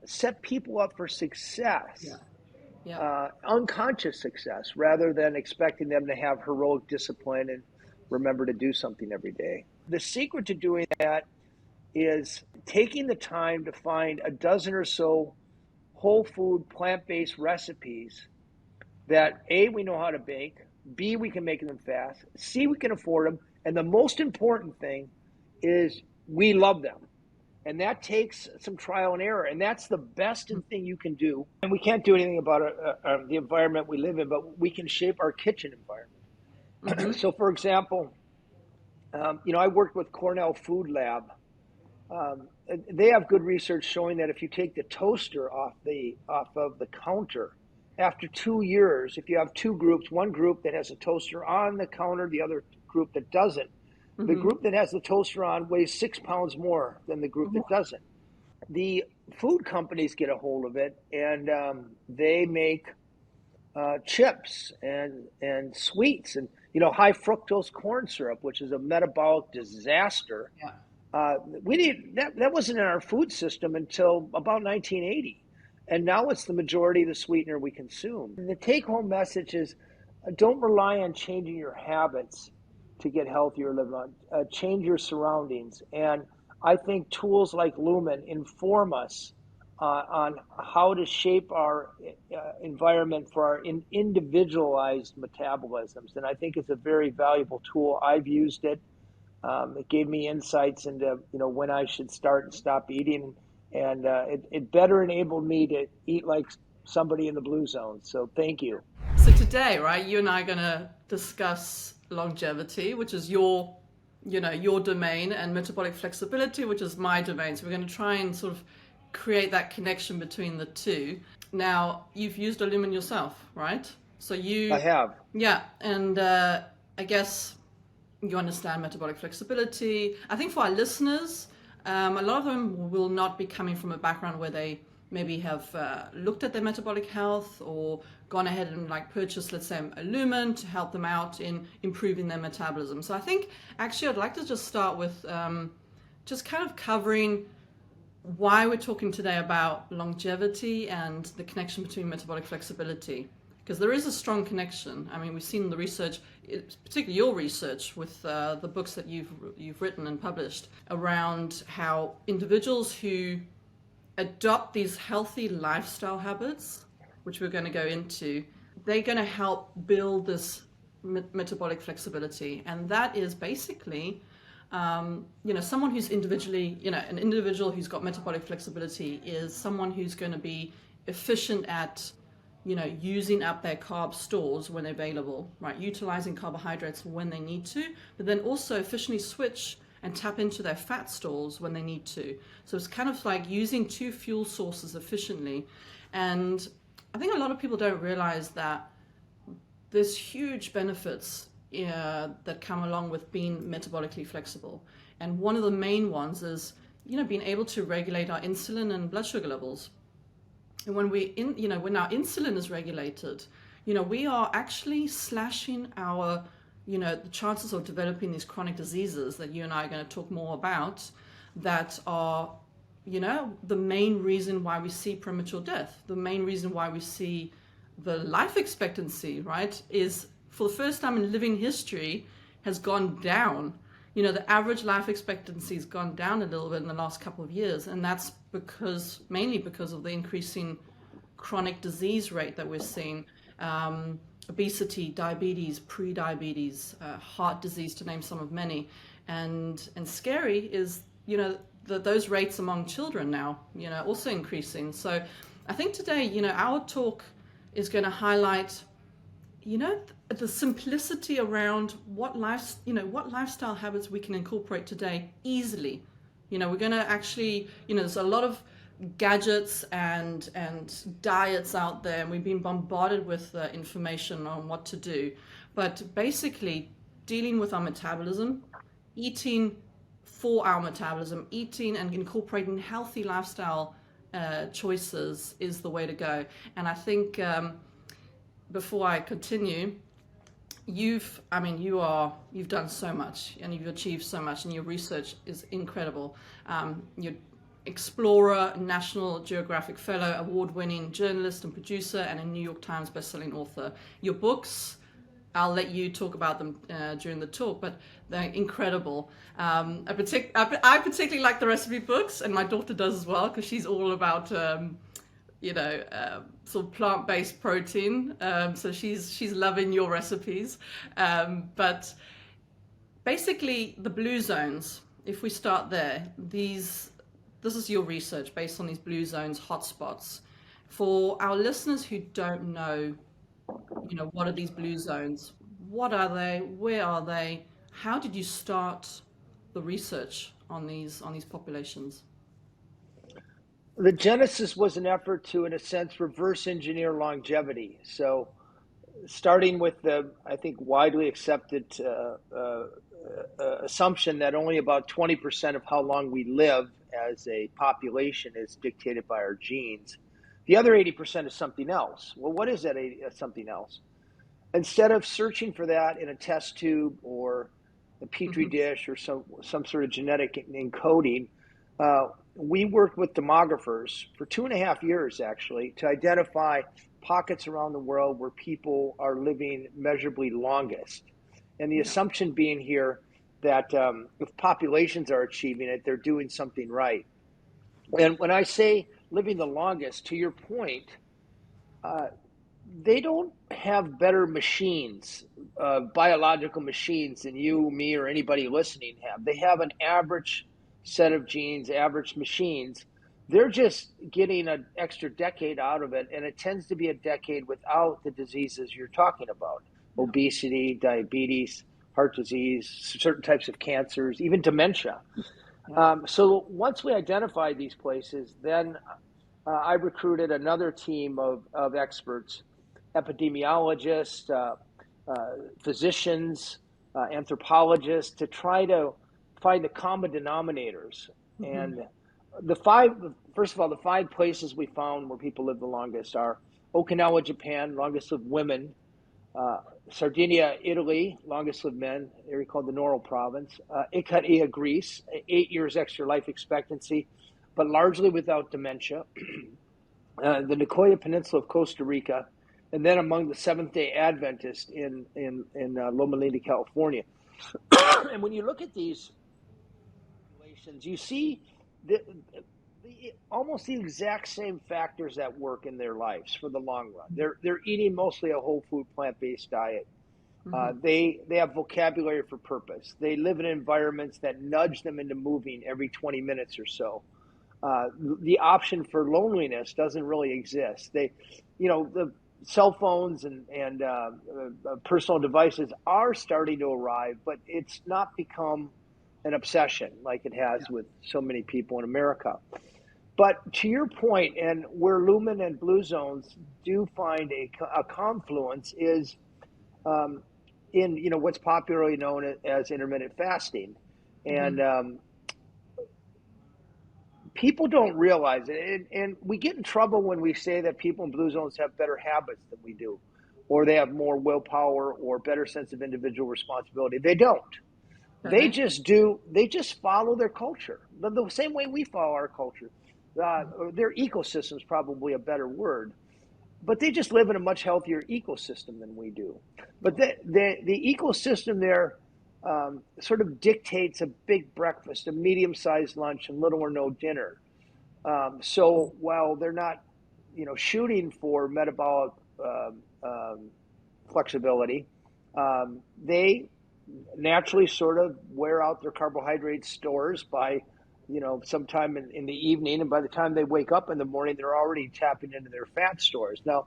set people up for Yeah. success, Yeah. unconscious success, rather than expecting them to have heroic discipline and remember to do something every day. The secret to doing that is taking the time to find a dozen or so whole food, plant based recipes that A, we know how to bake, B, we can make them fast, C, we can afford them, and the most important thing is we love them. And that takes some trial and error, and that's the best thing you can do. And we can't do anything about the environment we live in, but we can shape our kitchen environment. Mm-hmm. So, for example, I worked with Cornell Food Lab. They have good research showing that if you take the toaster off of the counter after 2 years, if you have two groups, one group that has a toaster on the counter, the other group that doesn't, the Mm-hmm. group that has the toaster on weighs 6 pounds more than the group that doesn't. The food companies get a hold of it, and they make chips and sweets, and high fructose corn syrup, which is a metabolic disaster. Yeah. We need that wasn't in our food system until about 1980, and now it's the majority of the sweetener we consume. And the take-home message is, don't rely on changing your habits to get healthier. Live on change your surroundings, and I think tools like Lumen inform us on how to shape our environment for our individualized metabolisms, and I think it's a very valuable tool. I've used it. It gave me insights into when I should start and stop eating, and it better enabled me to eat like somebody in the blue zone. So thank you. So today, right, you and I are going to discuss longevity, which is your domain, and metabolic flexibility, which is my domain. So we're going to try and sort of create that connection between the two. Now, you've used a Lumen yourself, right? So I you, have. yeah, and I guess you understand metabolic flexibility. I think for our listeners, a lot of them will not be coming from a background where they maybe have looked at their metabolic health or gone ahead and like purchased, let's say, a Lumen to help them out in improving their metabolism. So I think actually I'd like to just start with just kind of covering why we're talking today about longevity and the connection between metabolic flexibility. Because there is a strong connection. I mean, we've seen the research, particularly your research with the books that you've written and published around how individuals who adopt these healthy lifestyle habits, which we're going to go into, they're going to help build this metabolic flexibility. And that is basically, someone who's individually, an individual who's got metabolic flexibility is someone who's going to be efficient at using up their carb stores when available, right? Utilizing carbohydrates when they need to, but then also efficiently switch and tap into their fat stores when they need to. So it's kind of like using two fuel sources efficiently. And I think a lot of people don't realize that there's huge benefits that come along with being metabolically flexible. And one of the main ones is, being able to regulate our insulin and blood sugar levels. And when when our insulin is regulated, we are actually slashing our, the chances of developing these chronic diseases that you and I are going to talk more about, that are, the main reason why we see premature death, the main reason why we see the life expectancy, right, is for the first time in living history has gone down. The average life expectancy has gone down a little bit in the last couple of years, and that's mainly because of the increasing chronic disease rate that we're seeing, obesity, diabetes, pre-diabetes, heart disease, to name some of many. And scary is, those rates among children now, also increasing. So I think today, our talk is going to highlight the simplicity around what lifestyle habits we can incorporate today easily. We're going to actually, there's a lot of gadgets and diets out there, and we've been bombarded with information on what to do. But basically, dealing with our metabolism, eating for our metabolism, eating and incorporating healthy lifestyle choices is the way to go. And I think before I continue, you've done so much and you've achieved so much, and your research is incredible. You're explorer, National Geographic Fellow, award-winning journalist and producer, and a New York Times bestselling author. Your books, I'll let you talk about them during the talk, but they're incredible. I particularly like the recipe books, and my daughter does as well, because she's all about sort of plant-based protein. So she's loving your recipes. But basically, the blue zones, if we start there, this is your research based on these blue zones, hotspots. For our listeners who don't know, what are these blue zones? What are they? Where are they? How did you start the research on these populations? The genesis was an effort to, in a sense, reverse engineer longevity. So, starting with the, I think, widely accepted assumption that only about 20% of how long we live as a population is dictated by our genes. The other 80% is something else. Well, what is that something else? Instead of searching for that in a test tube or a petri dish or some sort of genetic encoding, we worked with demographers for 2.5 years, actually, to identify pockets around the world where people are living measurably longest. And the assumption being here that if populations are achieving it, they're doing something right. And when I say living the longest, to your point, they don't have better machines, biological machines, than you, me, or anybody listening have. They have an average set of genes, average machines. They're just getting an extra decade out of it, and it tends to be a decade without the diseases you're talking about: obesity, diabetes, heart disease, certain types of cancers, even dementia. So once we identified these places, then I recruited another team of experts, epidemiologists, physicians, anthropologists, to try to find the common denominators. And the five places we found where people live the longest are Okinawa, Japan, longest lived women; Sardinia, Italy, longest lived men, area called the Norral Province; Ikaria, Greece, 8 years extra life expectancy, but largely without dementia; the Nicoya Peninsula of Costa Rica; and then among the Seventh-day Adventists in Loma Linda, California. And when you look at these populations, you see almost the exact same factors at work in their lives for the long run. They're eating mostly a whole food, plant-based diet. They have vocabulary for purpose. They live in environments that nudge them into moving every 20 minutes or so. The option for loneliness doesn't really exist. The cell phones and personal devices are starting to arrive, but it's not become an obsession like it has with so many people in America. But to your point, and where Lumen and Blue Zones do find a confluence is in what's popularly known as intermittent fasting. And people don't realize it, and we get in trouble when we say that people in Blue Zones have better habits than we do, or they have more willpower or better sense of individual responsibility. They don't. They just do. They just follow their culture the same way we follow our culture. Their ecosystem is probably a better word, but they just live in a much healthier ecosystem than we do. But the ecosystem there sort of dictates a big breakfast, a medium-sized lunch, and little or no dinner. So while they're not, shooting for metabolic flexibility, they naturally sort of wear out their carbohydrate stores by, sometime in the evening. And by the time they wake up in the morning, they're already tapping into their fat stores. Now,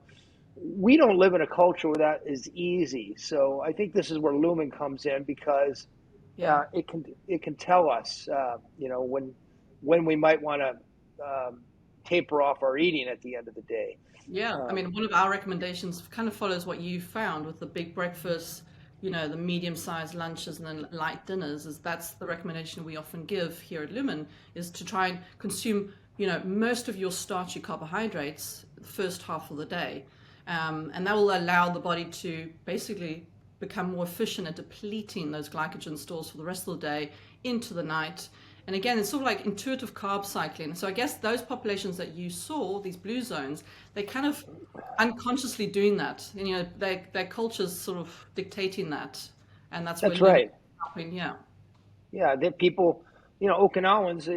we don't live in a culture where that is easy. So I think this is where Lumen comes in, because it can tell us, when we might want to taper off our eating at the end of the day. Yeah, I mean, one of our recommendations kind of follows what you found with the big breakfast, the medium-sized lunches and then light dinners. That's the recommendation we often give here at Lumen, is to try and consume, most of your starchy carbohydrates the first half of the day. And that will allow the body to basically become more efficient at depleting those glycogen stores for the rest of the day into the night. And again, it's sort of like intuitive carb cycling. So I guess those populations that you saw, these blue zones, they kind of unconsciously doing that. And, their culture's sort of dictating that. And that's where That's Lumen right. is helping. Yeah. Yeah, that people, Okinawans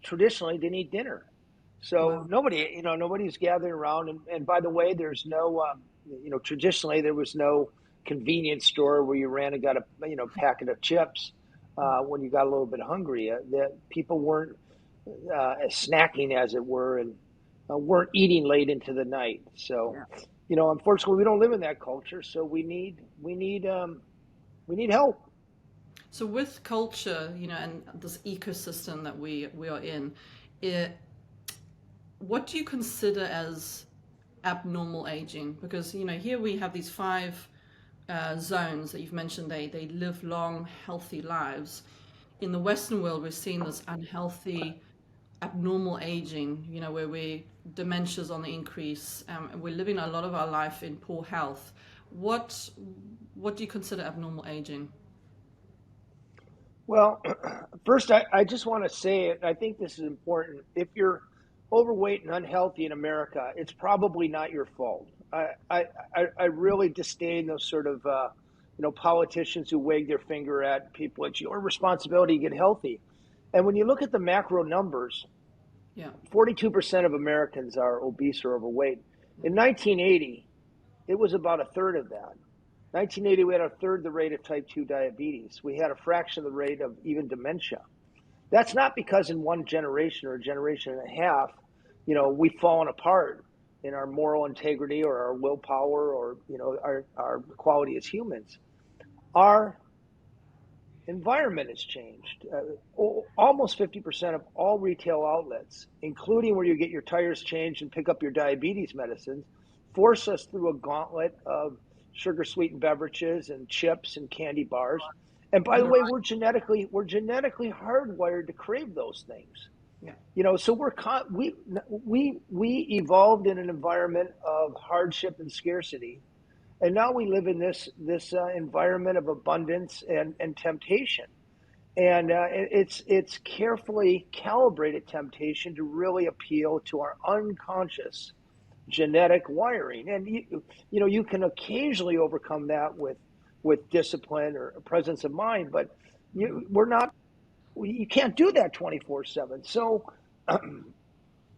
traditionally didn't eat dinner, so Wow. nobody's gathering around. And by the way, there's no, traditionally there was no convenience store where you ran and got a packet of chips when you got a little bit hungry. That people weren't snacking, as it were, and weren't eating late into the night. So, Yeah. unfortunately, we don't live in that culture. So we need help. So with culture, and this ecosystem that we are in, it, what do you consider as abnormal aging? Because here we have these five zones that you've mentioned. They live long, healthy lives. In the Western world, we're seeing this unhealthy, abnormal aging. Where dementia's on the increase. And we're living a lot of our life in poor health. What do you consider abnormal aging? Well, first, I just want to say it. I think this is important. If you're overweight and unhealthy in America, it's probably not your fault. I really disdain those sort of politicians who wag their finger at people. It's your responsibility to get healthy. And when you look at the macro numbers, Yeah. 42% of Americans are obese or overweight. In 1980, it was about a third of that. 1980, we had a third the rate of type 2 diabetes. We had a fraction of the rate of even dementia. That's not because in one generation or a generation and a half, we've fallen apart in our moral integrity or our willpower or, our quality as humans. Our environment has changed. Almost 50% of all retail outlets, including where you get your tires changed and pick up your diabetes medicines, force us through a gauntlet of sugar sweetened beverages and chips and candy bars. And by the You're way, right. we're genetically hardwired to crave those things. Yeah. So we evolved in an environment of hardship and scarcity, and now we live in this environment of abundance and temptation. And it's carefully calibrated temptation to really appeal to our unconscious genetic wiring. And you can occasionally overcome that with discipline or presence of mind, but you can't do that 24/7. So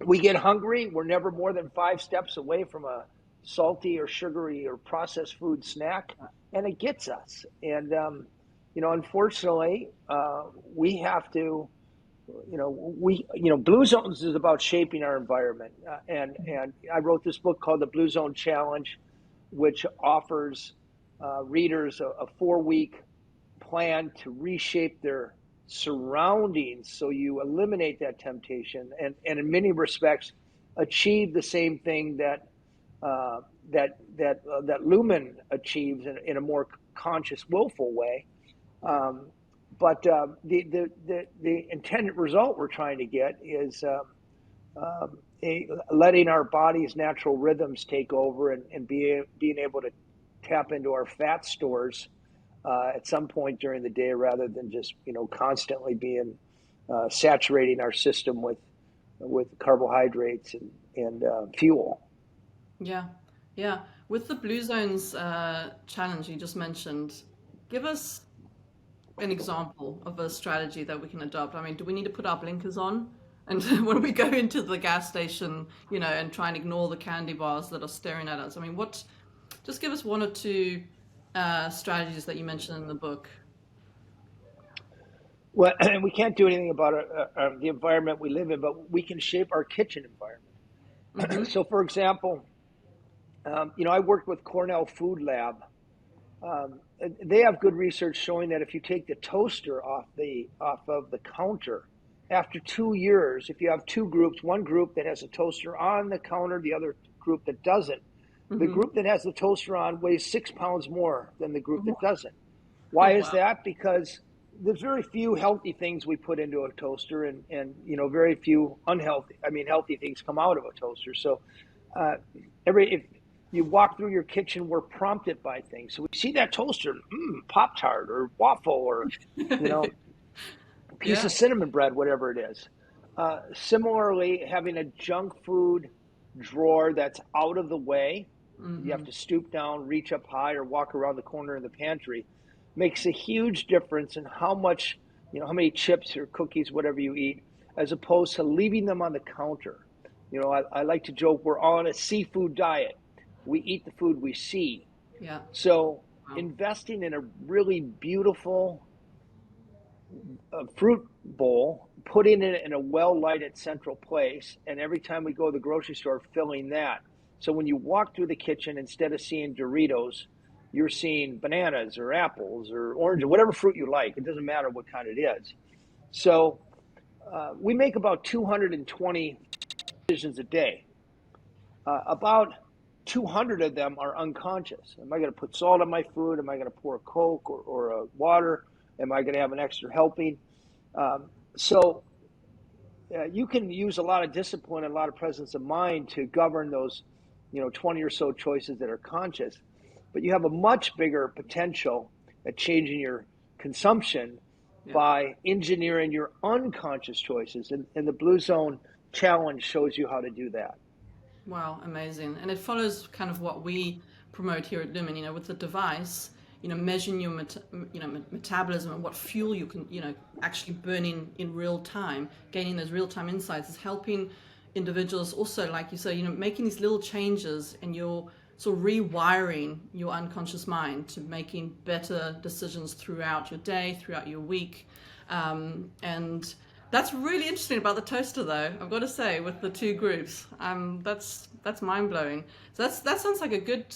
we get hungry. We're never more than 5 steps away from a salty or sugary or processed food snack, and it gets us. And unfortunately, we have to. Blue Zones is about shaping our environment, and I wrote this book called The Blue Zone Challenge, which offers readers a 4-week plan to reshape their surroundings so you eliminate that temptation and in many respects achieve the same thing that Lumen achieves in a more conscious, willful way. But the intended result we're trying to get is letting our body's natural rhythms take over and being able to tap into our fat stores at some point during the day, rather than just constantly being saturating our system with carbohydrates and fuel. Yeah. Yeah. With the Blue Zones challenge you just mentioned, give us an example of a strategy that we can adopt. I mean, do we need to put our blinkers on? And when we go into the gas station, and try and ignore the candy bars that are staring at us. I mean, just give us one or two strategies that you mentioned in the book. Well, and we can't do anything about the environment we live in, but we can shape our kitchen environment. Mm-hmm. So, for example, I worked with Cornell Food Lab. They have good research showing that if you take the toaster off of the counter after 2 years, if you have two groups, one group that has a toaster on the counter, the other group that doesn't, the Mm-hmm. group that has the toaster on weighs 6 pounds more than the group that doesn't. Oh, Why is wow. that? Because there's very few healthy things we put into a toaster, and very few healthy things come out of a toaster. So uh, if you walk through your kitchen, we're prompted by things. So we see that toaster, Pop Tart or waffle, or you know piece Yeah. of cinnamon bread, whatever it is. Similarly, having a junk food drawer that's out of the way, you have Mm-hmm. to stoop down, reach up high, or walk around the corner in the pantry, makes a huge difference in how much, how many chips or cookies, whatever you eat, as opposed to leaving them on the counter. I like to joke we're all on a seafood diet. We eat the food we see. Yeah. So Wow. investing in a really beautiful fruit bowl, putting it in a well lighted central place, and every time we go to the grocery store, filling that. So when you walk through the kitchen, instead of seeing Doritos, you're seeing bananas or apples or oranges, whatever fruit you like. It doesn't matter what kind it is. So we make about 220 decisions a day. About 200 of them are unconscious. Am I going to put salt on my food? Am I going to pour a Coke or a water? Am I going to have an extra helping? So you can use a lot of discipline and a lot of presence of mind to govern those, 20 or so choices that are conscious. But you have a much bigger potential at changing your consumption Yeah. by engineering your unconscious choices. And the Blue Zone Challenge shows you how to do that. Wow, amazing. And it follows kind of what we promote here at Lumen, with the device, measuring your metabolism and what fuel you can, actually burn in real time, gaining those real time insights is helping individuals also, like you say, making these little changes, and you're sort of rewiring your unconscious mind to making better decisions throughout your day, throughout your week. And that's really interesting about the toaster, though. I've got to say, with the two groups, that's mind blowing. So that sounds like a good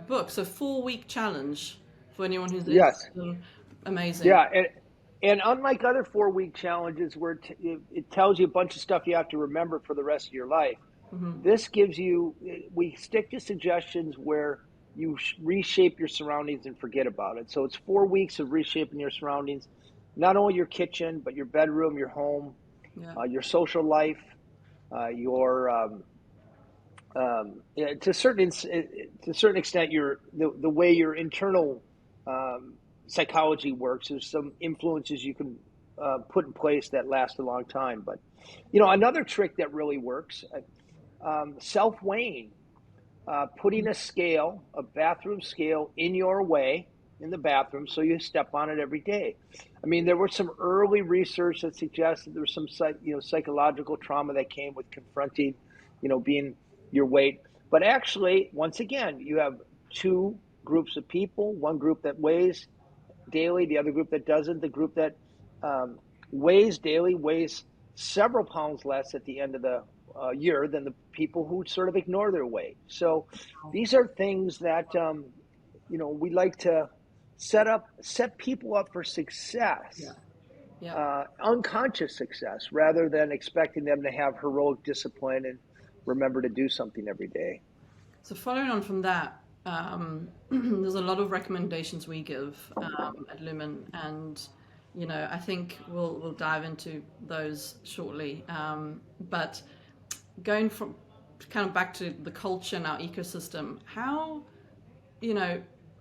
book. So 4-week challenge for anyone who's Yes. interested. Amazing. Yeah. And unlike other 4-week challenges where it tells you a bunch of stuff you have to remember for the rest of your life, this gives you, we stick to suggestions where you reshape your surroundings and forget about it. So it's 4 weeks of reshaping your surroundings, not only your kitchen, but your bedroom, your home, Yeah. your social life, your to a certain extent, the way your internal psychology works. There's some influences you can put in place that last a long time. But another trick that really works, self weighing, putting a bathroom scale in your way in the bathroom so you step on it every day. I mean, there was some early research that suggested there was some psychological trauma that came with confronting, being your weight. But actually, once again, you have two groups of people, one group that weighs daily, the other group that doesn't. The group that weighs daily weighs several pounds less at the end of the year than the people who sort of ignore their weight. So these are things that we like to set people up for Yeah. success, Yeah. unconscious success, rather than expecting them to have heroic discipline and remember to do something every day. So following on from that, there's a lot of recommendations we give at Lumen, and I think we'll dive into those shortly. But going from kind of back to the culture and our ecosystem, how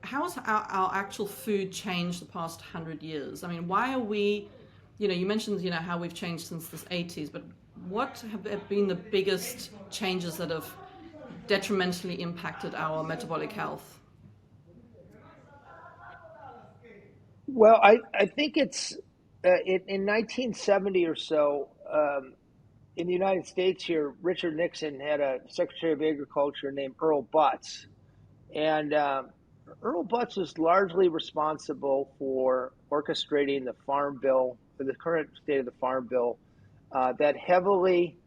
has our actual food changed the past 100 years? I mean, why are we, you mentioned how we've changed since the 80s, but what have been the biggest changes that have detrimentally impacted our metabolic health? Well, I think it's in 1970 or so, in the United States here, Richard Nixon had a Secretary of Agriculture named Earl Butz. And Earl Butz was largely responsible for orchestrating the Farm Bill, for the current state of the Farm Bill, that heavily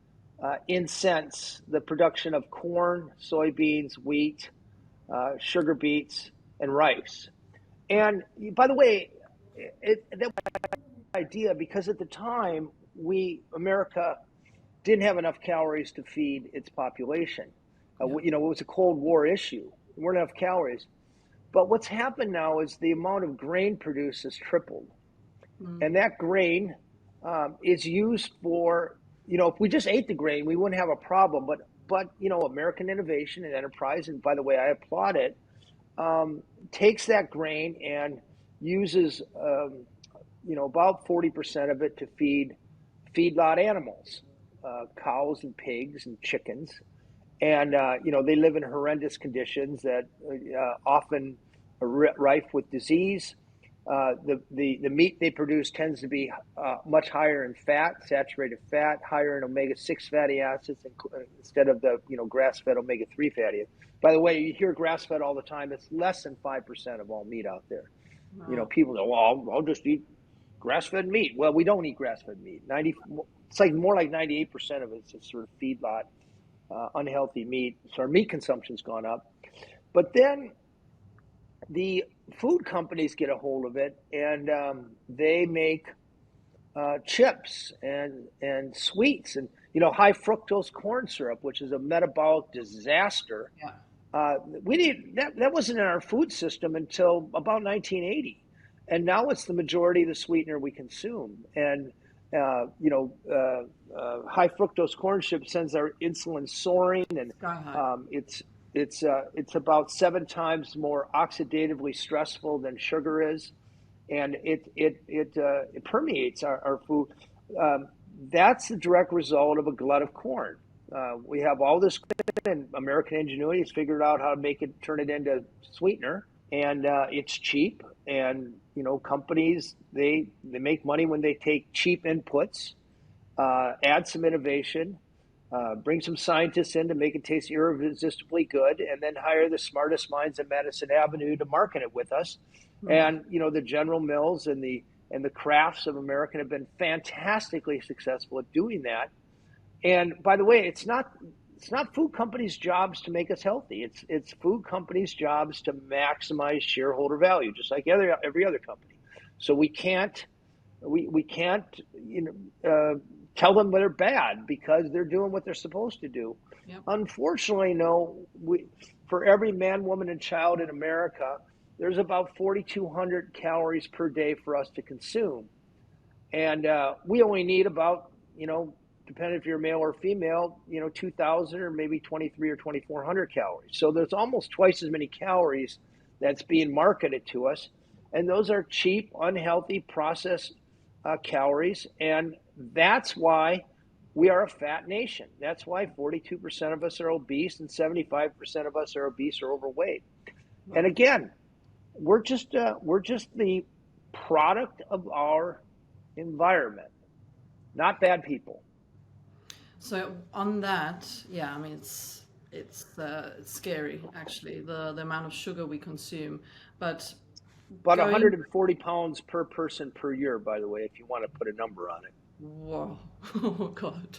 incents the production of corn, soybeans, wheat, sugar beets, and rice. And by the way, that was an idea because at the time, America, didn't have enough calories to feed its population. Yeah. It was a Cold War issue. There weren't enough calories. But what's happened now is the amount of grain produced has tripled. And that grain is used for, if we just ate the grain, we wouldn't have a problem. But American innovation and enterprise, and by the way, I applaud it, takes that grain and uses about 40% of it to feed feedlot animals, cows and pigs and chickens. And, they live in horrendous conditions that often are rife with disease. The meat they produce tends to be much higher in fat, saturated fat, higher in omega-6 fatty acids instead of the grass-fed omega-3 fatty acids. By the way, you hear grass-fed all the time. It's less than 5% of all meat out there. Wow. People go, well, I'll just eat grass-fed meat. Well, we don't eat grass-fed meat. It's like more like 98% of it's sort of feedlot, unhealthy meat. So our meat consumption's gone up. But then the food companies get a hold of it, and they make chips and sweets, and high fructose corn syrup, which is a metabolic disaster. Yeah. We didn't that wasn't in our food system until about 1980, and now it's the majority of the sweetener we consume. And high fructose corn syrup sends our insulin soaring, and Sky high. it's about 7 times more oxidatively stressful than sugar is, and it permeates our food. That's the direct result of a glut of corn. We have all this, and American ingenuity has figured out how to turn it into sweetener, and it's cheap. And companies they make money when they take cheap inputs, add some innovation, bring some scientists in to make it taste irresistibly good, and then hire the smartest minds in Madison Avenue to market it with us. And the General Mills and the Crafts of America have been fantastically successful at doing that. And by the way, it's not food companies' jobs to make us healthy. It's food companies' jobs to maximize shareholder value, just like every other company. So we can't tell them they're bad because they're doing what they're supposed to do. Yep. Unfortunately, no. For every man, woman, and child in America, there's about 4,200 calories per day for us to consume, and we only need about depending if you're male or female, 2,000 or maybe 23 or 2,400 calories. So there's almost twice as many calories that's being marketed to us. And those are cheap, unhealthy, processed calories. And that's why we are a fat nation. That's why 42% of us are obese and 75% of us are obese or overweight. Wow. And again, we're just the product of our environment, not bad people. So on that, yeah, I mean it's scary actually the amount of sugar we consume, but about 140 pounds per person per year, by the way, if you want to put a number on it. Whoa, oh God!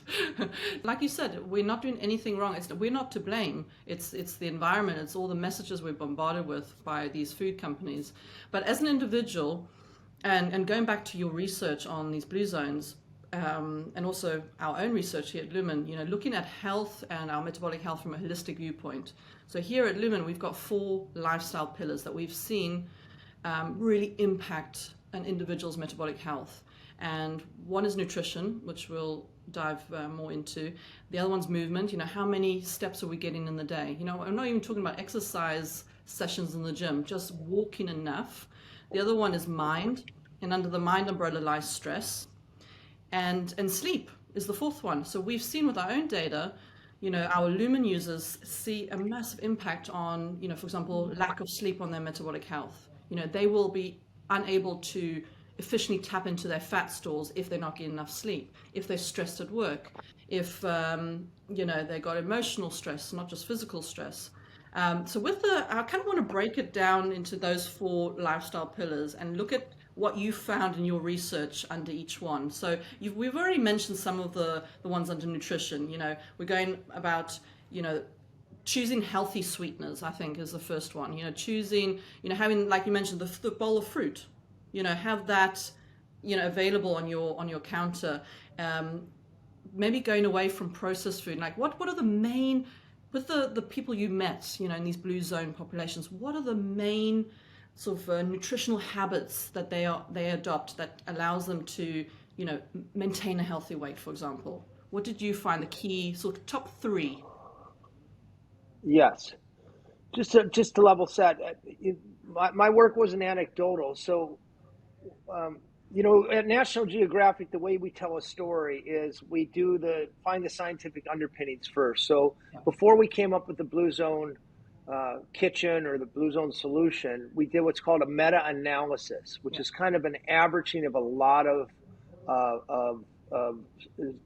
Like you said, we're not doing anything wrong. We're not to blame. It's the environment. It's all the messages we're bombarded with by these food companies. But as an individual, and going back to your research on these blue zones. And also our own research here at Lumen, looking at health and our metabolic health from a holistic viewpoint. So here at Lumen, we've got 4 lifestyle pillars that we've seen really impact an individual's metabolic health. And one is nutrition, which we'll dive more into. The other one's movement. How many steps are we getting in the day? I'm not even talking about exercise sessions in the gym, just walking enough. The other one is mind, and under the mind umbrella lies stress. And sleep is the 4th one. So we've seen with our own data, our Lumen users see a massive impact on, for example, lack of sleep on their metabolic health. They will be unable to efficiently tap into their fat stores if they're not getting enough sleep, if they're stressed at work, if, they got emotional stress, not just physical stress. So I kind of want to break it down into those 4 lifestyle pillars and look at what you found in your research under each one. So we've already mentioned some of the ones under nutrition. We're going about, choosing healthy sweeteners, I think is the first one. Choosing, having, like you mentioned, the bowl of fruit, have that, available on your counter. Maybe going away from processed food. Like what are the main, with the people you met, in these blue zone populations, what are the main sort of nutritional habits that they adopt that allows them to, maintain a healthy weight, for example? What did you find the key sort of top 3? Yes, just to level set, my work wasn't anecdotal. So At National Geographic, the way we tell a story is we find the scientific underpinnings first. So before we came up with the Blue Zone kitchen or the Blue Zone solution, we did what's called a meta-analysis, which is kind of an averaging of a lot of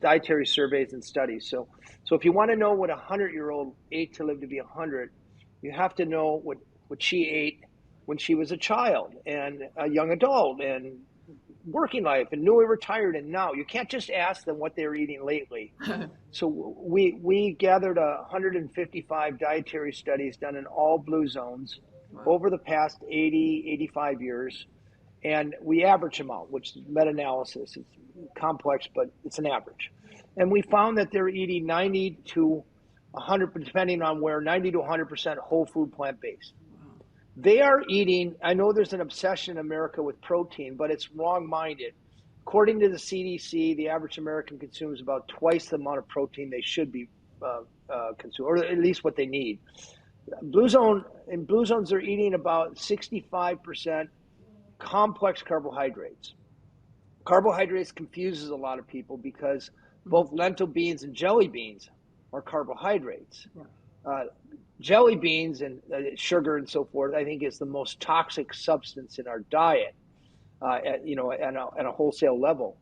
dietary surveys and studies. So if you want to know what a 100-year-old ate to live to be 100, you have to know what she ate when she was a child and a young adult and working life and newly retired and now. You can't just ask them what they're eating lately. So we gathered 155 dietary studies done in all Blue Zones over the past 80, 85 years. And we average them out, which is meta-analysis. It's complex, but it's an average. And we found that they're eating 90 to 100, depending on where, 90 to 100% whole food plant-based. They are eating, I know there's an obsession in America with protein, but it's wrong-minded. According to the CDC, the average American consumes about twice the amount of protein they should be consuming, or at least what they need. In Blue Zones, they're eating about 65% complex carbohydrates. Carbohydrates confuses a lot of people because both lentil beans and jelly beans are carbohydrates. Jelly beans and sugar and so forth, I think, is the most toxic substance in our diet, at a wholesale level.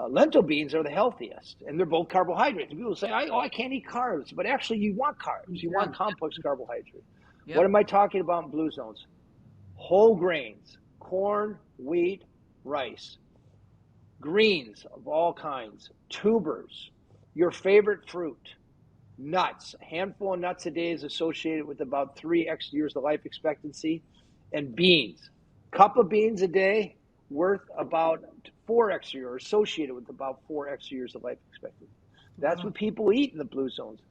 Lentil beans are the healthiest, and they're both carbohydrates. And people say, I can't eat carbs, but actually you want carbs. You want complex carbohydrates. Yep. What am I talking about in Blue Zones? Whole grains, corn, wheat, rice, greens of all kinds, tubers, your favorite fruit, nuts. A handful of nuts a day is associated with about 3 extra years of life expectancy. And beans. Cup of beans a day worth about 4 extra years, associated with about 4 extra years of life expectancy. That's what people eat in the Blue Zones.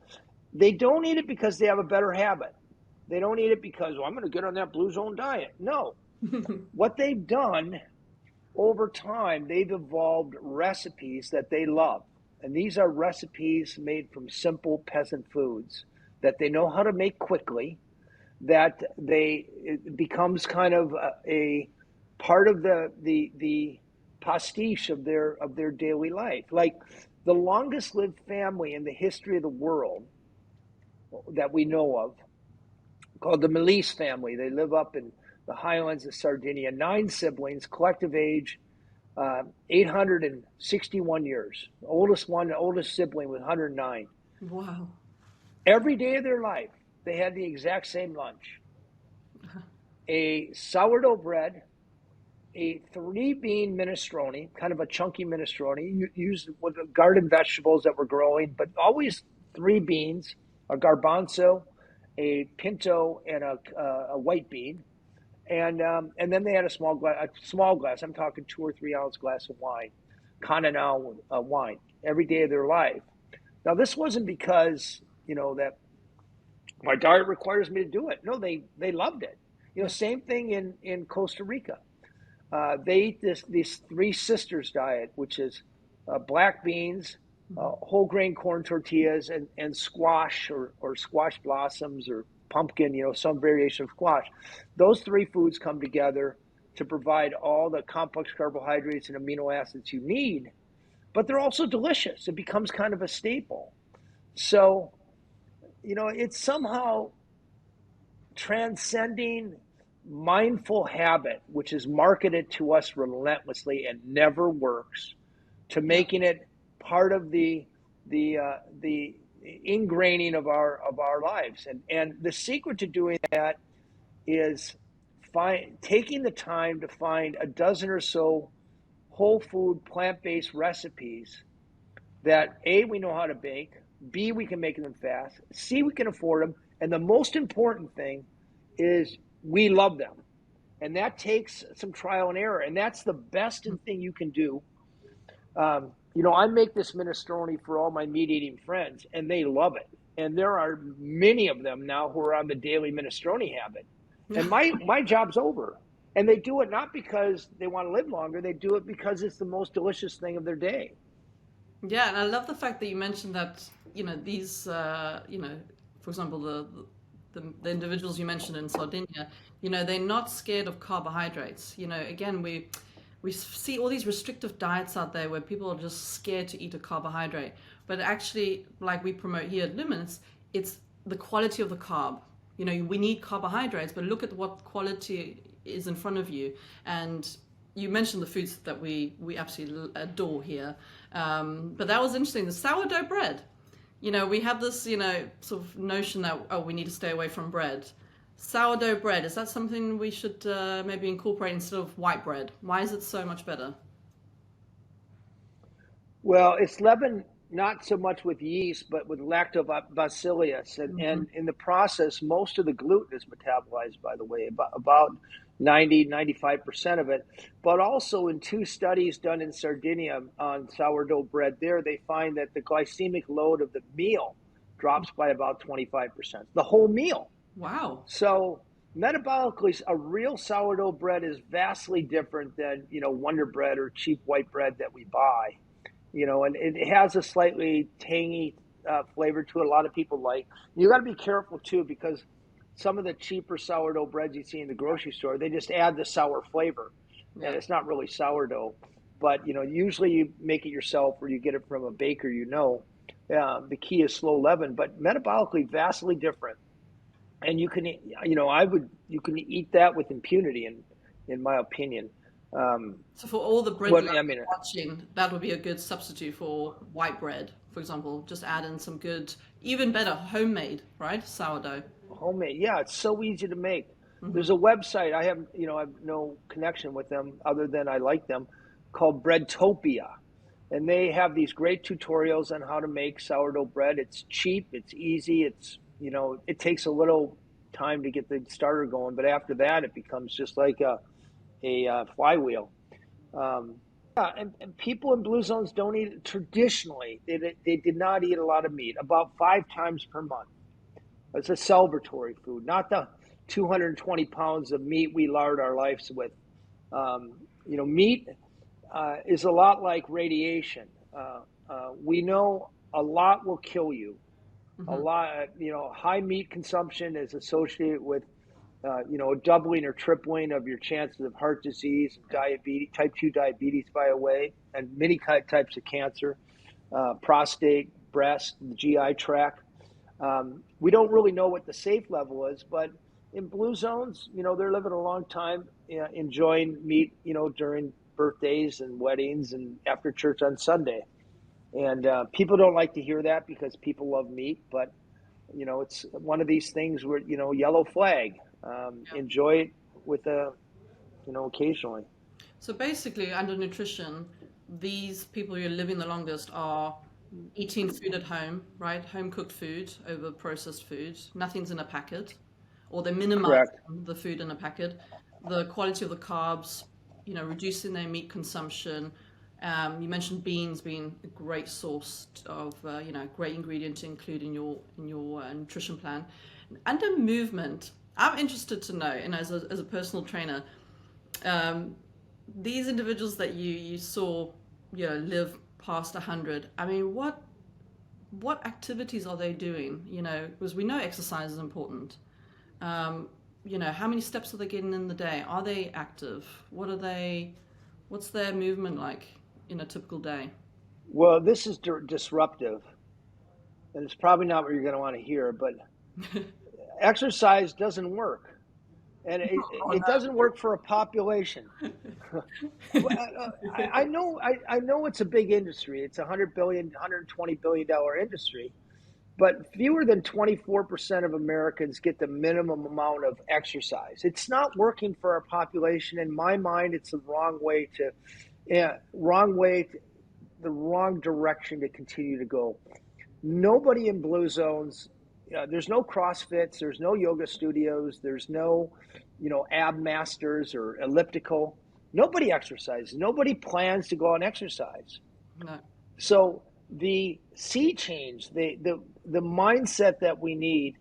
They don't eat it because they have a better habit. They don't eat it because, I'm going to get on that Blue Zone diet. No. What they've done over time, they've evolved recipes that they love. And these are recipes made from simple peasant foods that they know how to make quickly, that it becomes kind of a part of the pastiche of their daily life. Like the longest lived family in the history of the world that we know of, called the Melise family. They live up in the highlands of Sardinia, 9 siblings, collective age 861 years. The oldest sibling was 109. Wow. Every day of their life, they had the exact same lunch. A sourdough bread, a 3-bean minestrone, kind of a chunky minestrone, used with the garden vegetables that were growing, but always 3 beans, a garbanzo, a pinto, and a white bean. And then they had a small glass. I'm talking 2 or 3 ounce glass of wine, Continental wine, every day of their life. Now, this wasn't because that my diet requires me to do it. No, they loved it. Same thing in Costa Rica. They eat this 3 sisters diet, which is black beans, whole grain corn tortillas, and squash or squash blossoms or pumpkin, some variation of squash. Those 3 foods come together to provide all the complex carbohydrates and amino acids you need, but they're also delicious. It becomes kind of a staple. So, it's somehow transcending mindful habit, which is marketed to us relentlessly and never works, to making it part of the ingraining of our lives. And the secret to doing that is taking the time to find a dozen or so whole food plant-based recipes that A, we know how to bake, B, we can make them fast, C, we can afford them, and the most important thing is we love them. And that takes some trial and error, and that's the best thing you can do. I make this minestrone for all my meat-eating friends, and they love it. And there are many of them now who are on the daily minestrone habit. And my job's over. And they do it not because they want to live longer. They do it because it's the most delicious thing of their day. Yeah, and I love the fact that you mentioned that, these, for example, the individuals you mentioned in Sardinia, they're not scared of carbohydrates. Again, we we see all these restrictive diets out there where people are just scared to eat a carbohydrate. But actually, like we promote here at Lumen, it's the quality of the carb. You know, we need carbohydrates, but look at what quality is in front of you. And you mentioned the foods that we absolutely adore here. But that was interesting. The sourdough bread. You know, we have this, sort of notion that, oh, we need to stay away from bread. Sourdough bread, is that something we should maybe incorporate instead of white bread? Why is it so much better? Well, it's leavened not so much with yeast, but with lactobacillus. And in the process, most of the gluten is metabolized, by the way, about 95% of it. But also in two studies done in Sardinia on sourdough bread there, they find that the glycemic load of the meal drops by about 25%, the whole meal. Wow. So metabolically, a real sourdough bread is vastly different than, Wonder Bread or cheap white bread that we buy. And it has a slightly tangy flavor to it. A lot of people like. You got to be careful too, because some of the cheaper sourdough breads you see in the grocery store, they just add the sour flavor, and it's not really sourdough. But usually you make it yourself, or you get it from a baker. The key is slow leaven, but metabolically vastly different. And you can, you can eat that with impunity, in my opinion. So for all the bread watching, that would be a good substitute for white bread, for example. Just add in some good, even better, homemade, right? Sourdough. Homemade, yeah, it's so easy to make. There's a website, I have no connection with them other than I like them, called Breadtopia. And they have these great tutorials on how to make sourdough bread. It's cheap, it's easy, it takes a little time to get the starter going, but after that, it becomes just like a flywheel. And people in blue zones don't eat traditionally. They did not eat a lot of meat, about 5 times per month. It's a celebratory food, not the 220 pounds of meat we lard our lives with. Meat is a lot like radiation. We know a lot will kill you. A lot, high meat consumption is associated with, a doubling or tripling of your chances of heart disease, diabetes, type 2 diabetes, by the way, and many types of cancer, prostate, breast, the GI tract. We don't really know what the safe level is, but in blue zones, they're living a long time, enjoying meat, during birthdays and weddings and after church on Sunday. And people don't like to hear that because people love meat, but it's one of these things where yellow flag. Enjoy it with occasionally. So basically, under nutrition, these people who are living the longest are eating food at home, right? Home cooked food over processed food. Nothing's in a packet, or they minimize the food in a packet. The quality of the carbs, reducing their meat consumption. You mentioned beans being a great source of, great ingredient to include in your nutrition plan. Under movement, I'm interested to know, and as a personal trainer, these individuals that you saw, live past 100. I mean, what activities are they doing? Because we know exercise is important. How many steps are they getting in the day? Are they active? What's their movement like in a typical day? Well, this is disruptive, and it's probably not what you're going to want to hear, but exercise doesn't work, and it doesn't work for a population. I know it's a big industry. It's $120 billion industry, but fewer than 24% of Americans get the minimum amount of exercise. It's not working for our population. In my mind, it's the wrong direction to continue to go. Nobody in blue zones. There's no CrossFits, there's no yoga studios, there's no, ab masters or elliptical. Nobody exercises. Nobody plans to go and exercise. No. So the sea change, the mindset that we need,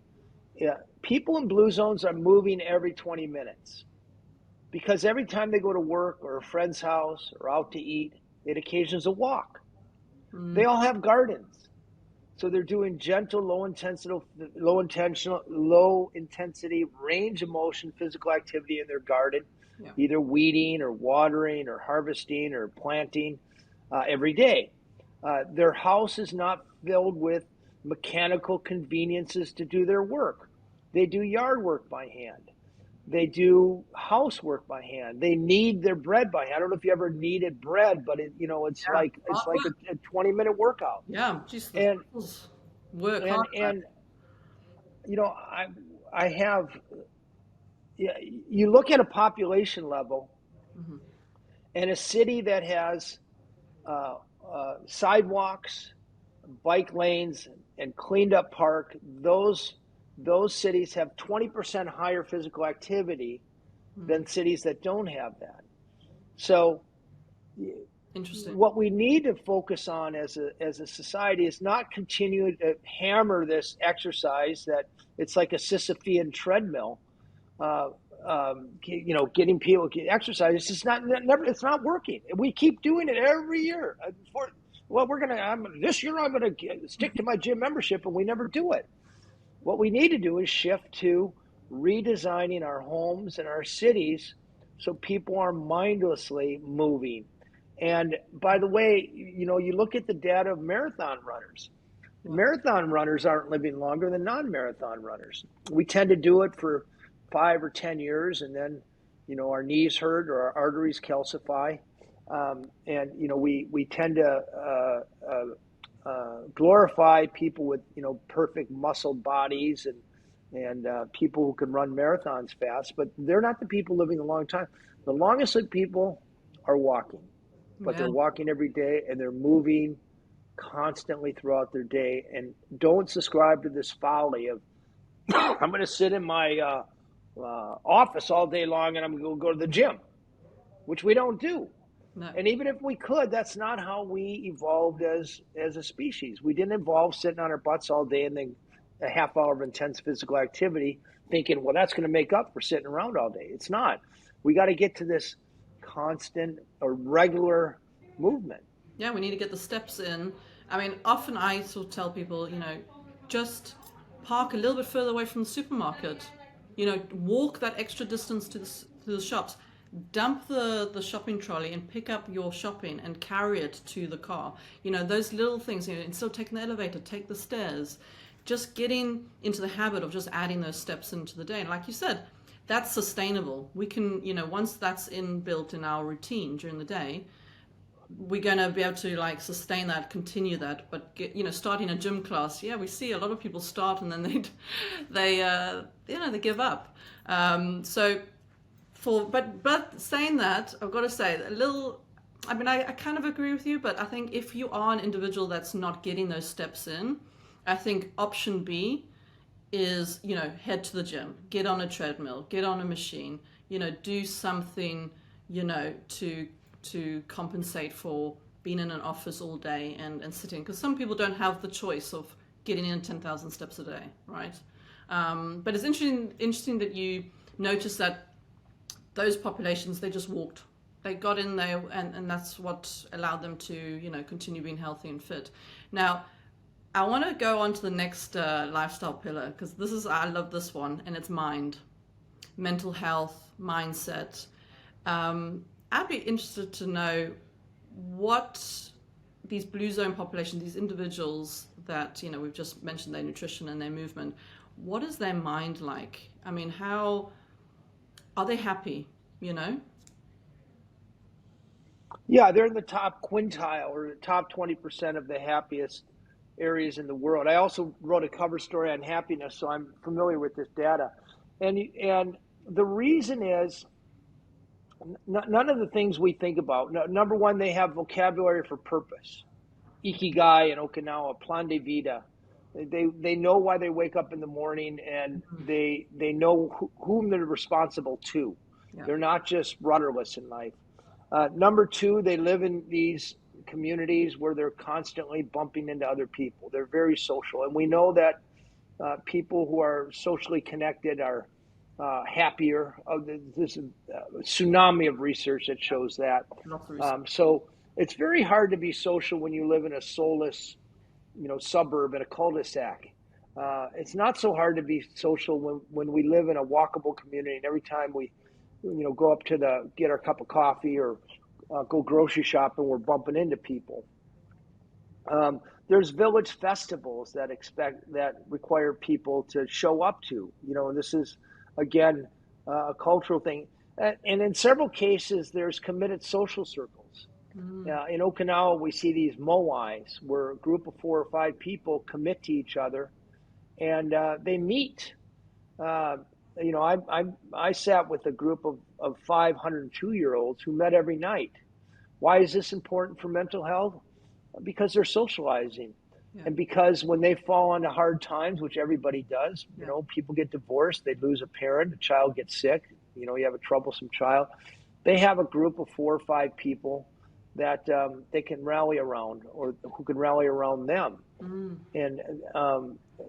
people in blue zones are moving every 20 minutes because every time they go to work or a friend's house or out to eat, it occasions a walk. They all have gardens. So they're doing gentle, low intensity range of motion, physical activity in their garden. Yeah. either weeding or watering or harvesting or planting every day. Their house is not filled with mechanical conveniences to do their work. They do yard work by hand. They do housework by hand. They knead their bread by hand. I don't know if you ever kneaded bread, but it's Yeah. like Hard work. a 20-minute workout. Yeah. Just the And work and hard work. and you know, I have you look at a population level Hmm. and a city that has uh, sidewalks, bike lanes, and cleaned up park. Those cities have 20% higher physical activity Mm. than cities that don't have that. So Interesting. what we need to focus on as a society is not continue to hammer this exercise that it's like a Sisyphean treadmill. Uh, getting people to exercise. It's just not never. It's not working. We keep doing it every year. This year I'm gonna stick to my gym membership, and we never do it. What we need to do is shift to redesigning our homes and our cities so people are mindlessly moving. And by the way, you look at the data of marathon runners. Yeah. Marathon runners aren't living longer than non-marathon runners. We tend to do it for 5 or 10 years, and then, our knees hurt or our arteries calcify, and we tend to glorify people with perfect muscled bodies and people who can run marathons fast, but they're not the people living a long time. The longest lived people are walking, but Yeah. they're walking every day and they're moving constantly throughout their day. And don't subscribe to this folly of I'm going to sit in my office all day long and I'm going to go to the gym, which we don't do. No. And even if we could, that's not how we evolved as a species. We didn't evolve sitting on our butts all day and then a half hour of intense physical activity thinking, well, that's going to make up for sitting around all day. It's not. We got to get to this constant or regular movement. Yeah, we need to get the steps in. I mean, often I sort of tell people, just park a little bit further away from the supermarket. Walk that extra distance to the shops. Dump the shopping trolley and pick up your shopping and carry it to the car. Those little things. Instead of taking the elevator, take the stairs. Just getting into the habit of just adding those steps into the day. And like you said, that's sustainable. We can, once that's inbuilt in our routine during the day, we're going to be able to like sustain that, continue that. But starting a gym class, yeah, we see a lot of people start and then they give up. But saying that, I've got to say a little. I mean, I kind of agree with you, but I think if you are an individual that's not getting those steps in, I think option B is head to the gym, get on a treadmill, get on a machine, do something to compensate for being in an office all day and sitting, because some people don't have the choice of getting in 10,000 steps a day, right? But it's interesting that you notice that those populations, they just walked, they got in there, and that's what allowed them to continue being healthy and fit. Now I want to go on to the next lifestyle pillar, because I love this one, and it's mind, mental health, mindset. I'd be interested to know what these blue zone populations, these individuals that we've just mentioned, their nutrition and their movement, what is their mind like? I mean, how are they happy? Yeah, they're in the top quintile or the top 20% of the happiest areas in the world. I also wrote a cover story on happiness, so I'm familiar with this data. And the reason is none of the things we think about. Number one, they have vocabulary for purpose. Ikigai in Okinawa, plan de vida. They know why they wake up in the morning, and they know whom they're responsible to. Yeah. They're not just rudderless in life. Number two, they live in these communities where they're constantly bumping into other people. They're very social, and we know that people who are socially connected are happier. There's a tsunami of research that shows that. So it's very hard to be social when you live in a soulless, suburb in a cul-de-sac. It's not so hard to be social when we live in a walkable community, and every time we go up to get our cup of coffee or go grocery shopping, we're bumping into people. There's village festivals that require people to show up to. And this is again a cultural thing. And in several cases, there's committed social circles. In Okinawa, we see these moais, where a group of 4 or 5 people commit to each other, and they meet. I sat with a group of 502-year-olds who met every night. Why is this important for mental health? Because they're socializing. Yeah. And because when they fall into hard times, which everybody does, people get divorced, they lose a parent, a child gets sick, you have a troublesome child. They have a group of 4 or 5 people that they can rally around, or who can rally around them. And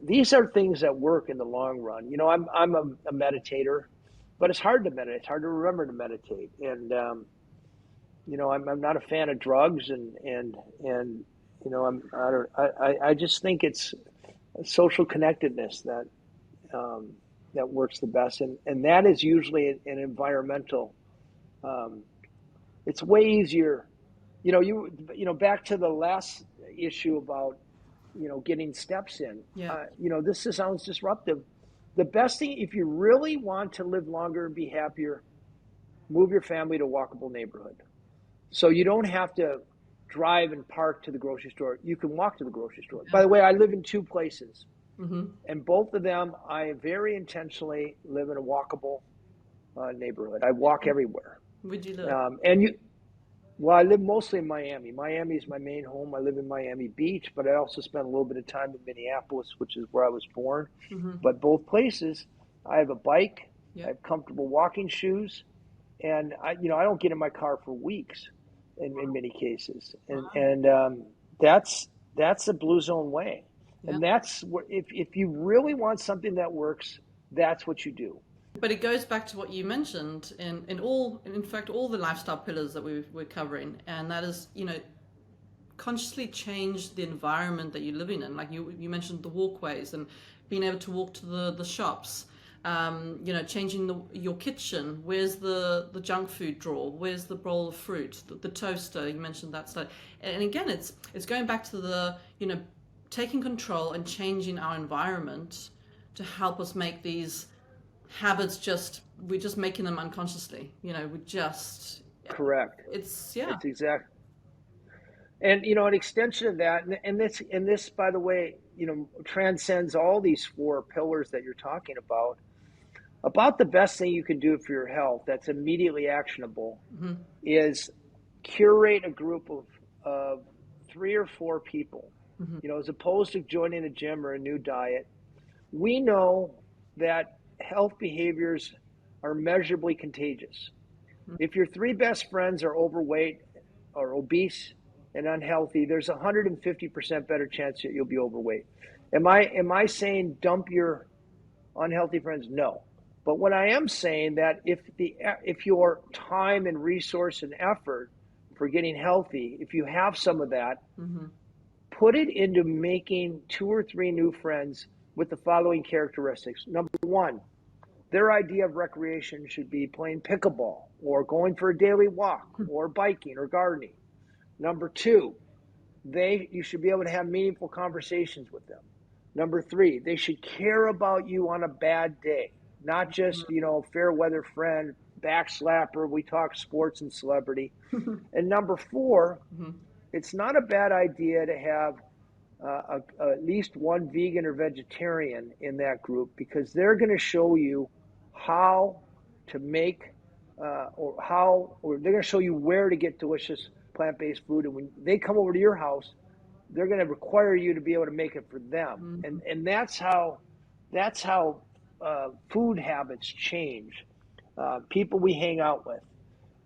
these are things that work in the long run. I'm a meditator, but it's hard to meditate. It's hard to remember to meditate. And I'm not a fan of drugs, and I just think it's social connectedness that works the best, and that is usually an environmental. It's way easier, back to the last issue about getting steps in. Yeah. This sounds disruptive. The best thing, if you really want to live longer and be happier, move your family to a walkable neighborhood. So you don't have to drive and park to the grocery store. You can walk to the grocery store. Yeah. By the way, I live in 2 places. And both of them, I very intentionally live in a walkable neighborhood. I walk everywhere. Where'd you live? I live mostly in Miami. Miami is my main home. I live in Miami Beach, but I also spent a little bit of time in Minneapolis, which is where I was born. But both places, I have a bike. I have comfortable walking shoes, and I don't get in my car for weeks in many cases. And that's the Blue Zone way. Yep. And that's what, if you really want something that works, that's what you do. But it goes back to what you mentioned in fact, all the lifestyle pillars that we're covering, and that is, consciously change the environment that you're living in. Like you mentioned the walkways and being able to walk to the shops, changing your kitchen. Where's the junk food drawer? Where's the bowl of fruit? The toaster, you mentioned that stuff. And again, it's going back to the, taking control and changing our environment to help us make these habits. We're just making them unconsciously. Correct. It's exact. And an extension of that, and this, by the way, transcends all these 4 pillars that you're talking about. About the best thing you can do for your health that's immediately actionable is curate a group of 3 or 4 people. As opposed to joining a gym or a new diet. We know that health behaviors are measurably contagious. If your 3 best friends are overweight or obese and unhealthy, there's a 150% better chance that you'll be overweight. Am I saying dump your unhealthy friends? No. But what I am saying that if your time and resource and effort for getting healthy, if you have some of that, put it into making 2 or 3 new friends with the following characteristics. Number 1, their idea of recreation should be playing pickleball or going for a daily walk or biking or gardening. Number 2, you should be able to have meaningful conversations with them. Number 3, they should care about you on a bad day, not just, fair weather friend, backslapper, we talk sports and celebrity. And number 4, it's not a bad idea to have at least one vegan or vegetarian in that group, because they're going to show you how to make or they're going to show you where to get delicious plant-based food. And when they come over to your house, they're going to require you to be able to make it for them. And that's how food habits change. People we hang out with,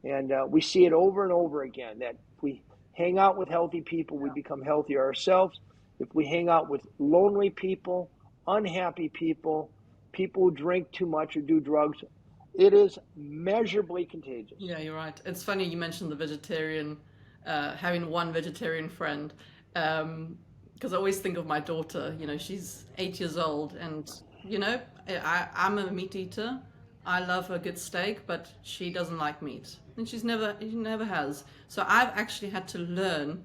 and we see it over and over again, that we hang out with healthy people, we become healthier ourselves. If we hang out with lonely people, unhappy people, people who drink too much or do drugs, it is measurably contagious. Yeah, you're right. It's funny you mentioned the vegetarian, having one vegetarian friend, because I always think of my daughter. She's 8 years old, and I'm a meat eater. I love a good steak, but she doesn't like meat, and she never has. So I've actually had to learn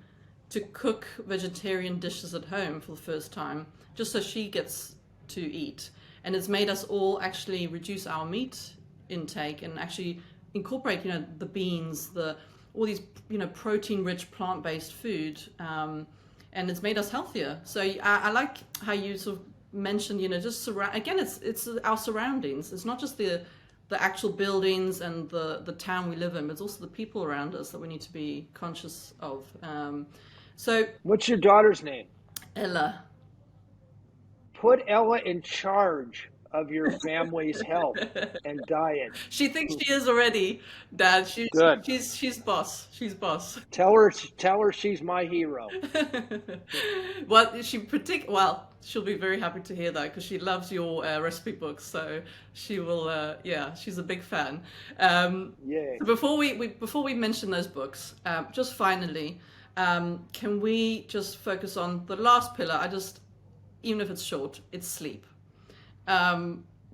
to cook vegetarian dishes at home for the first time, just so she gets to eat. And it's made us all actually reduce our meat intake and actually incorporate, the beans, the all these, protein-rich plant-based food, and it's made us healthier. So I like how you sort of mentioned, just again, it's our surroundings. It's not just the actual buildings and the town we live in, but it's also the people around us that we need to be conscious of. So What's your daughter's name? Ella. Put Ella in charge of your family's health and diet. She thinks she is already, Dad. Good. She's boss. She's boss. Tell her she's my hero. Well, she'll be very happy to hear that because she loves your recipe books. So she will. Yeah, she's a big fan. Yay. Before we mention those books, just finally, can we just focus on the last pillar? Even if it's short, it's sleep. A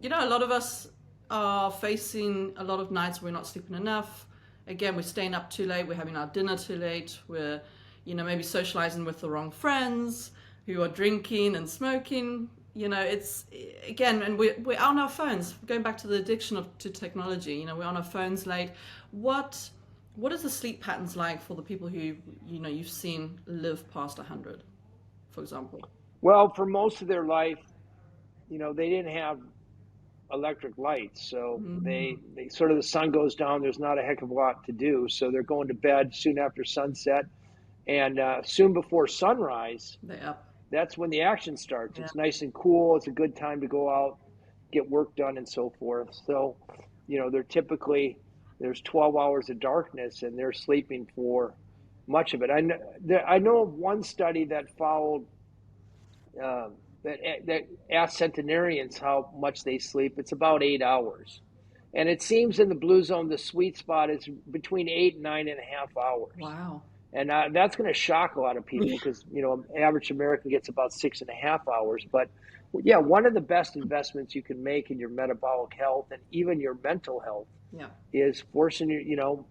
lot of us are facing a lot of nights where we're not sleeping enough. Again, we're staying up too late, we're having our dinner too late, we're, maybe socializing with the wrong friends who are drinking and smoking. It's, again, and we're on our phones, going back to the addiction to technology. We're on our phones late. What is the sleep patterns like for the people who, you've seen live past 100, for example? Well, for most of their life, they didn't have electric lights, so they sort of, the sun goes down, there's not a heck of a lot to do, so they're going to bed soon after sunset, and soon before sunrise, that's when the action starts. It's nice and cool. It's a good time to go out, get work done, and so forth. So there's 12 hours of darkness, and they're sleeping for much of it. I know of one study that followed that asked centenarians how much they sleep. It's about 8 hours. And it seems in the blue zone, the sweet spot is between 8 and 9.5 hours. Wow. And that's going to shock a lot of people because, average American gets about 6.5 hours. But yeah, one of the best investments you can make in your metabolic health and even your mental health is forcing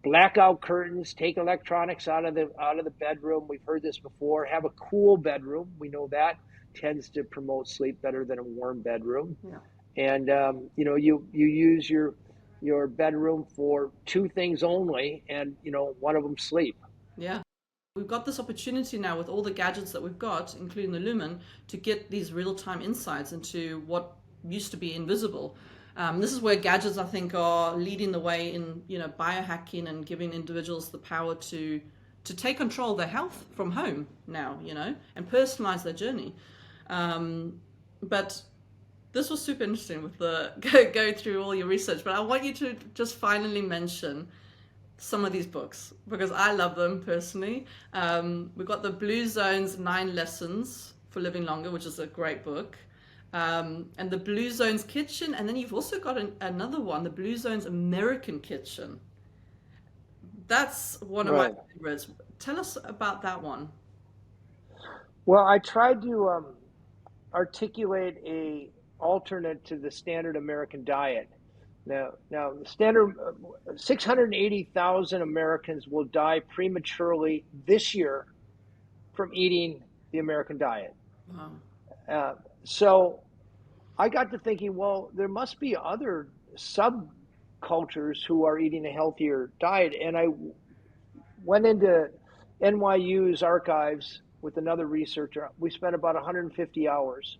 blackout curtains, take electronics out of the bedroom. We've heard this before. Have a cool bedroom. We know that tends to promote sleep better than a warm bedroom. Yeah. And you use your bedroom for two things only, and one of them sleep. Yeah. We've got this opportunity now with all the gadgets that we've got, including the Lumen, to get these real-time insights into what used to be invisible. This is where gadgets, I think, are leading the way in, biohacking and giving individuals the power to take control of their health from home now, and personalize their journey. But this was super interesting with the go through all your research. But I want you to just finally mention some of these books because I love them personally. We've got the Blue Zone's 9 Lessons for Living Longer, which is a great book. And the Blue Zone's Kitchen, and then you've also got another one, the Blue Zone's American Kitchen. That's one of my favorites. Tell us about that one. Well, I tried to articulate a alternate to the standard American diet. Now the standard 680,000 Americans will die prematurely this year from eating the American diet. Wow. So I got to thinking, well, there must be other subcultures who are eating a healthier diet. And I went into NYU's archives with another researcher. We spent about 150 hours.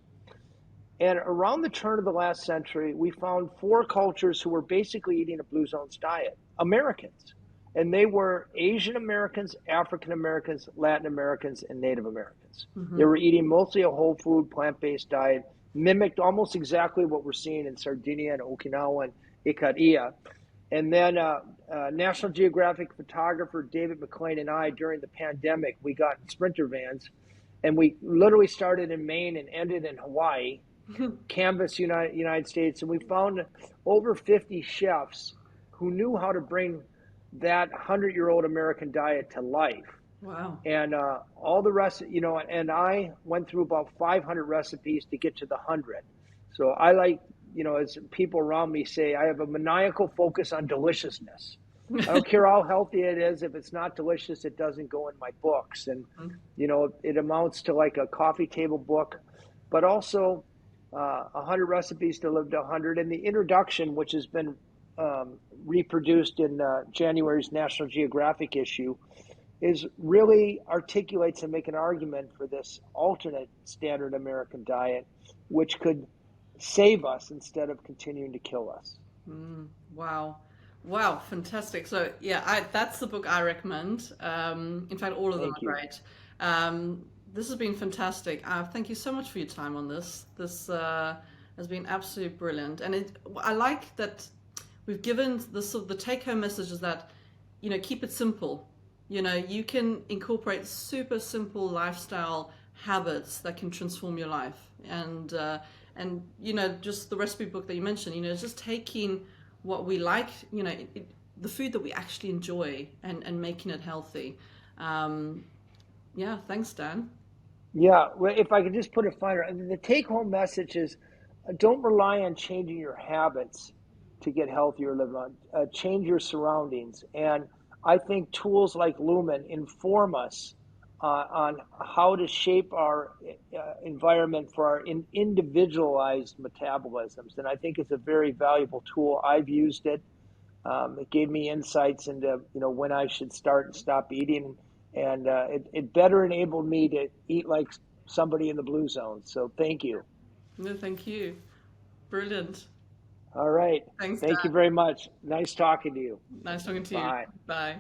And around the turn of the last century, we found 4 cultures who were basically eating a Blue Zones diet, Americans. And they were Asian Americans, African Americans, Latin Americans, and Native Americans. They were eating mostly a whole food, plant-based diet, mimicked almost exactly what we're seeing in Sardinia and Okinawa and Ikaria. And then National Geographic photographer David McLean and I, during the pandemic, we got in Sprinter vans, and we literally started in Maine and ended in Hawaii, canvassed United States, and we found over 50 chefs who knew how to bring that 100-year-old American diet to life. Wow. And all the rest, and I went through about 500 recipes to get to the 100. So I like, as people around me say, I have a maniacal focus on deliciousness. I don't care how healthy it is. If it's not delicious, it doesn't go in my books. And, it amounts to like a coffee table book, but also 100 recipes to live to 100. And the introduction, which has been reproduced in January's National Geographic issue, is really articulates and make an argument for this alternate standard American diet, which could save us instead of continuing to kill us. Wow. Wow, fantastic. So yeah, that's the book I recommend. In fact, all of them Thank are you. great. This has been fantastic. Thank you so much for your time on this. This has been absolutely brilliant. And I like that we've given the take-home message is that, keep it simple. You can incorporate super simple lifestyle habits that can transform your life. And just the recipe book that you mentioned, just taking what we like, the food that we actually enjoy and making it healthy. Yeah, thanks, Dan. Yeah, well, if I could just put it finer, the take-home message is don't rely on changing your habits to get healthier, live on. Change your surroundings. And I think tools like Lumen inform us on how to shape our environment for our individualized metabolisms. And I think it's a very valuable tool. I've used it. It gave me insights into when I should start and stop eating, and it better enabled me to eat like somebody in the blue zone. So thank you. No, thank you. Brilliant. All right. Thanks, Thank you Dan. very much. Nice talking to you. Nice talking to you. Bye. Bye.